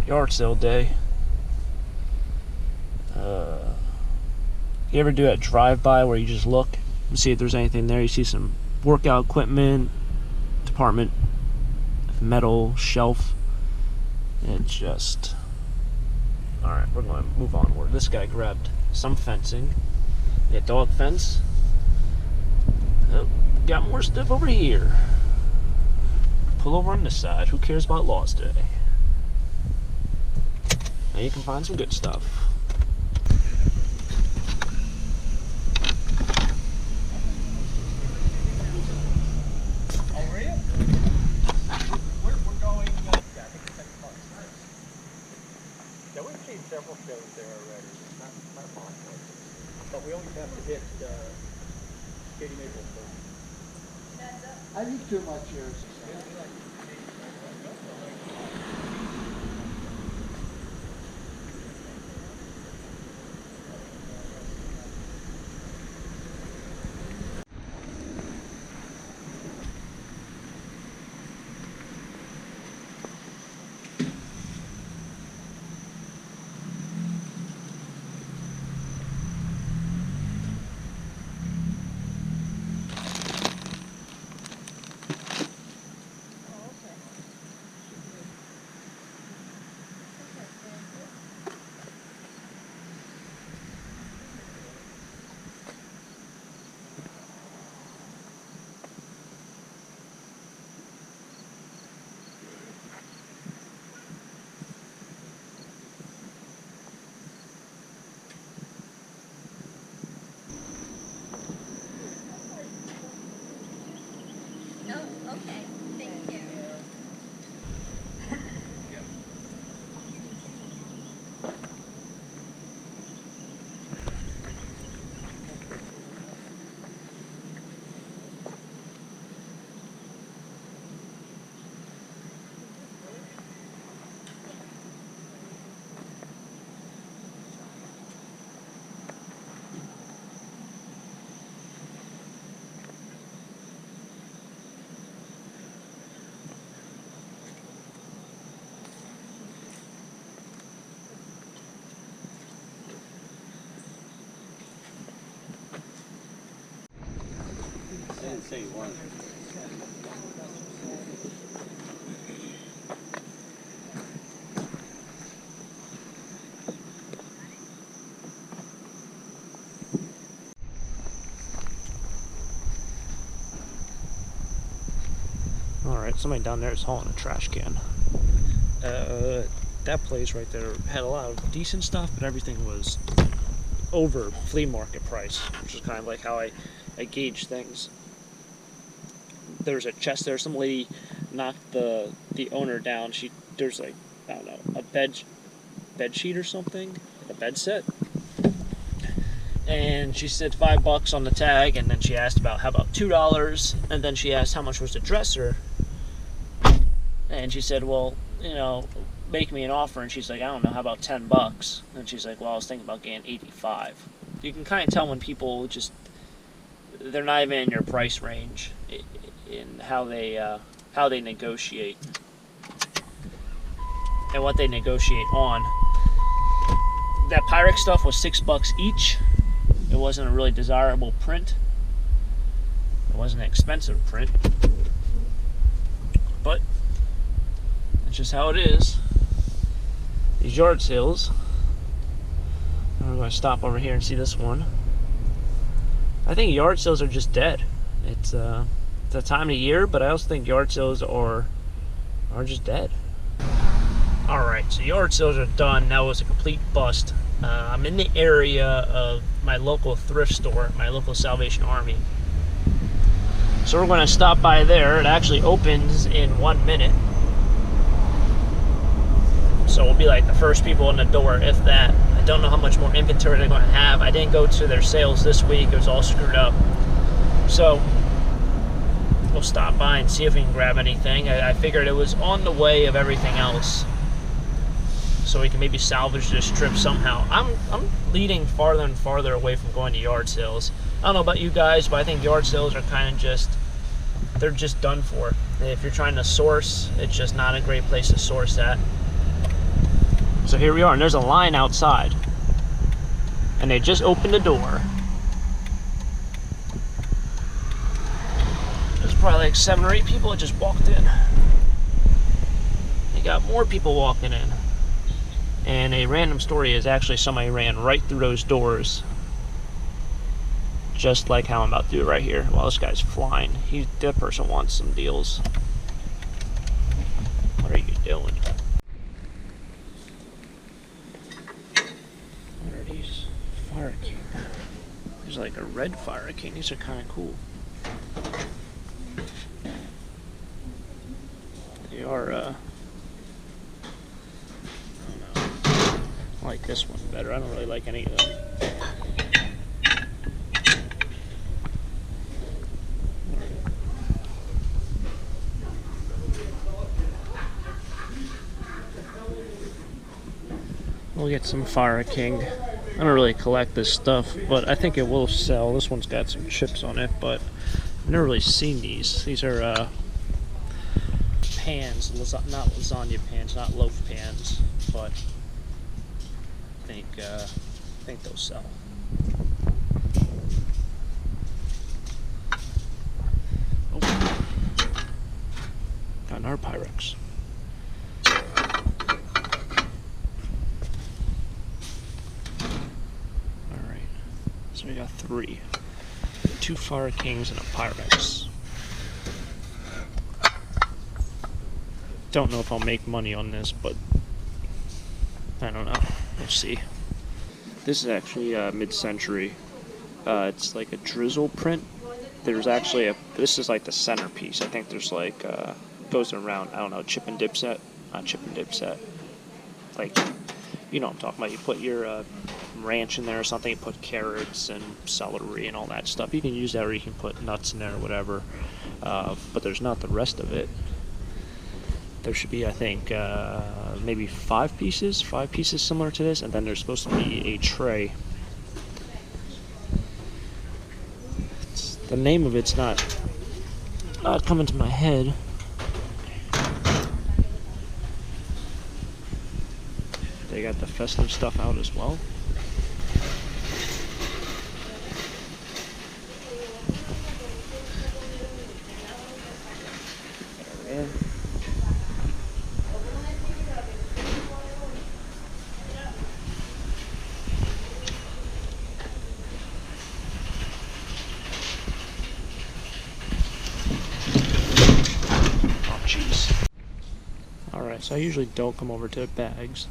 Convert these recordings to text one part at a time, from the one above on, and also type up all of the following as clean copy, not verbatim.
yard sale day. You ever do a drive-by where you just look and see if there's anything there? You see some workout equipment, department, metal shelf, and just... Alright, we're going to move onward. This guy grabbed some fencing. Yeah, dog fence. Oh, got more stuff over here. Pull over on this side. Who cares about laws today? Now you can find some good stuff. Several shows there already. It's not long, but we always have to hit Katie Maples first. I eat too much here. Okay, thank you. I didn't say you wanted. Alright, somebody down there is hauling a trash can. That place right there had a lot of decent stuff, but everything was over flea market price, which is kind of like how I gauge things. There's a chest there. Some lady knocked the owner down. There's like, I don't know, a bed sheet or something, a bed set. And she said $5 on the tag, and then she asked about how about $2, and then she asked how much was the dresser, and she said, well, you know, make me an offer, and she's like, I don't know, how about $10? And she's like, well, I was thinking about getting 85. You can kind of tell when people just, they're not even in your price range in how they negotiate and what they negotiate on. That Pyrex stuff was $6 each. It wasn't a really desirable print. It wasn't an expensive print. But that's just how it is. These yard sales. We're going to stop over here and see this one. I think yard sales are just dead. It's the time of year, but I also think yard sales are just dead. Alright, so yard sales are done. That was a complete bust. I'm in the area of my local thrift store, my local Salvation Army. So we're going to stop by there. It actually opens in 1 minute. So we'll be like the first people in the door, if that. I don't know how much more inventory they're going to have. I didn't go to their sales this week. It was all screwed up. So we'll stop by and see if we can grab anything. I figured it was on the way of everything else, so we can maybe salvage this trip somehow. I'm leading farther and farther away from going to yard sales. I don't know about you guys, but I think yard sales are kind of just, they're just done for. If you're trying to source, it's just not a great place to source at. So here we are, and there's a line outside. And they just opened the door. There's probably like 7 or 8 people that just walked in. They got more people walking in. And a random story is actually somebody ran right through those doors. Just like how I'm about to do right here. While this guy's flying. That person wants some deals. What are you doing? What are these? Fire King. There's like a red Fire King. These are kind of cool. They are, I don't know. I like this one better. I don't really like any of them. We'll get some Fire King. I don't really collect this stuff, but I think it will sell. This one's got some chips on it, but I've never really seen these. These are pans, not lasagna pans, not loaf pans, but I think they'll sell. Oh. Got another Pyrex. So we got 3. 2 Fire Kings and a Pyrex. Don't know if I'll make money on this, but I don't know. We'll see. This is actually mid-century. It's like a drizzle print. There's actually this is like the centerpiece. I think there's like, goes around, I don't know, chip and dip set. Not chip and dip set. Like, you know what I'm talking about. You put your ranch in there or something, you put carrots and celery and all that stuff. You can use that, or you can put nuts in there or whatever. But there's not the rest of it. There should be, I think, maybe 5 pieces similar to this, and then there's supposed to be a tray. The name of it's not coming to my head. They got the festive stuff out as well. There. Oh, jeez. Alright, so I usually don't come over to bags.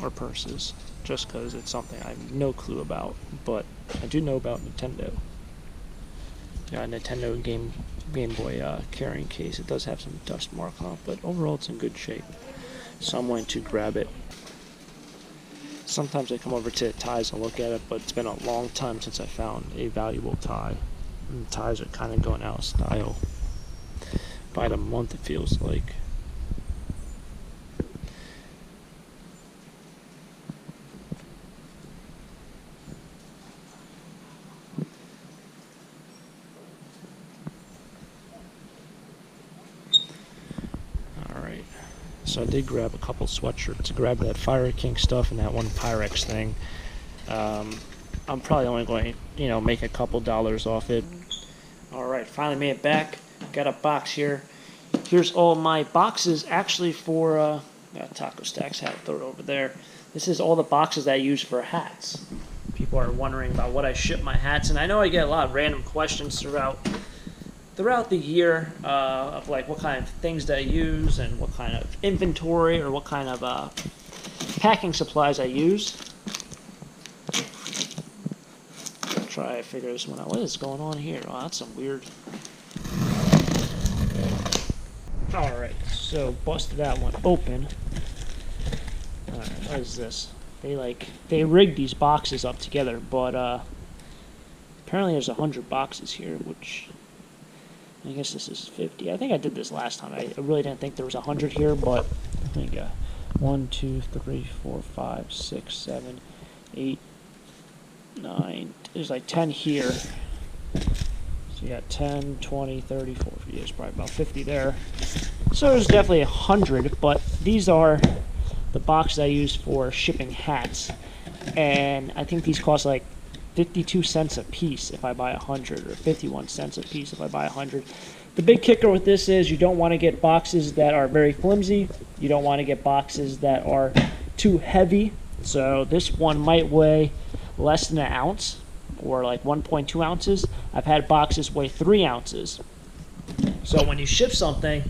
Or purses, just because it's something I have no clue about, but I do know about Nintendo. Got a Nintendo Game Boy carrying case. It does have some dust mark on it, but overall it's in good shape. So I'm going to grab it. Sometimes I come over to ties and look at it, but it's been a long time since I found a valuable tie. And the ties are kind of going out of style. By the month, it feels like. So I did grab a couple sweatshirts. I grabbed that Fire King stuff and that one Pyrex thing. I'm probably only going to, make a couple dollars off it. Alright, finally made it back. Got a box here. Here's all my boxes actually for, got Taco Stacks hat, throw it over there. This is all the boxes that I use for hats. People are wondering about what I ship my hats, and I know I get a lot of random questions throughout the year of like what kind of things that I use and what kind of inventory or what kind of packing supplies I use. Try to figure this one out. What is going on here? Oh, that's some weird. Alright, so busted that one open. Alright, what is this? They rigged these boxes up together, but apparently there's 100 boxes here, which I guess this is 50. I think I did this last time. I really didn't think there was 100 here, but I think 1, 2, 3, 4, 5, 6, 7, 8, 9. There's like 10 here. So you got 10, 20, 30, 40. There's probably about 50 there. So there's definitely 100, but these are the box I use for shipping hats, and I think these cost like 52 cents a piece if I buy 100, or 51 cents a piece if I buy 100. The big kicker with this is you don't want to get boxes that are very flimsy. You don't want to get boxes that are too heavy. So this one might weigh less than an ounce, or like 1.2 ounces. I've had boxes weigh 3 ounces. So when you ship something,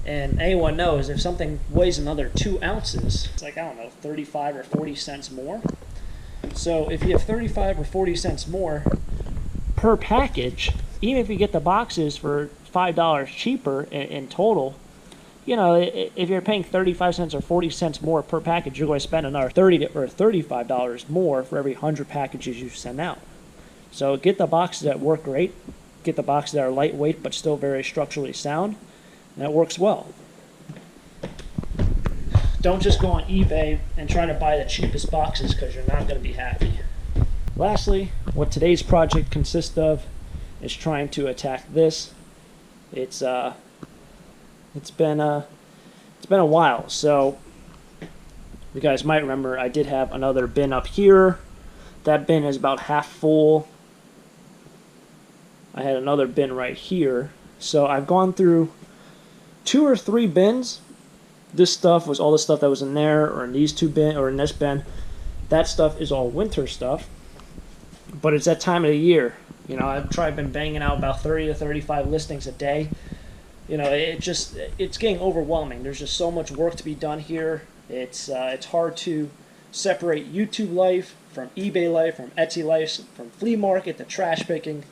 and anyone knows if something weighs another 2 ounces, it's like, I don't know, 35 or 40 cents more. So if you have 35 or 40 cents more per package, even if you get the boxes for $5 cheaper in total, you know, if you're paying 35 cents or 40 cents more per package, you're going to spend another $30 or $35 more for every 100 packages you send out. So get the boxes that work great, get the boxes that are lightweight but still very structurally sound, and it works well. Don't just go on eBay and try to buy the cheapest boxes, because you're not going to be happy. Lastly, what today's project consists of is trying to attack this. It's been a while. So you guys might remember I did have another bin up here. That bin is about half full. I had another bin right here. So I've gone through 2 or 3 bins. This stuff was all the stuff that was in there, or in these 2 bin, or in this bin. That stuff is all winter stuff. But it's that time of the year. You know, I've been banging out about 30 to 35 listings a day. You know, it's getting overwhelming. There's just so much work to be done here. It's hard to separate YouTube life from eBay life, from Etsy life, from flea market to trash picking.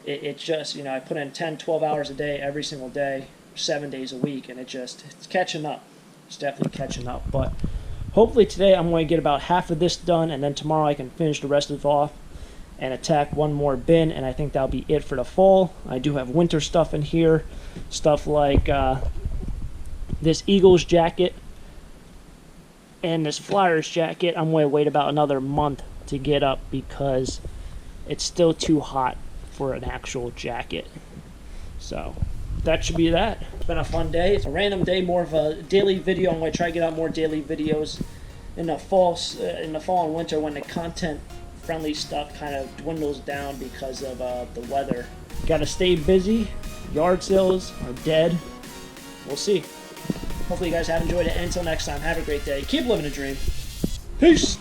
It's just, you know, I put in 10, 12 hours a day every single day, 7 days a week, and it's catching up. It's definitely catching up. But hopefully today I'm going to get about half of this done, and then tomorrow I can finish the rest of it off and attack one more bin, and I think that'll be it for the fall. I do have winter stuff in here, stuff like this Eagles jacket and this Flyers jacket. I'm going to wait about another month to get up because it's still too hot for an actual jacket. So that should be that. It's been a fun day. It's a random day, more of a daily video. I'm going to try to get out more daily videos in the fall and winter, when the content friendly stuff kind of dwindles down because of the weather. Gotta stay busy. Yard sales are dead. We'll see. Hopefully you guys have enjoyed it. Until next time, have a great day. Keep living a dream. Peace.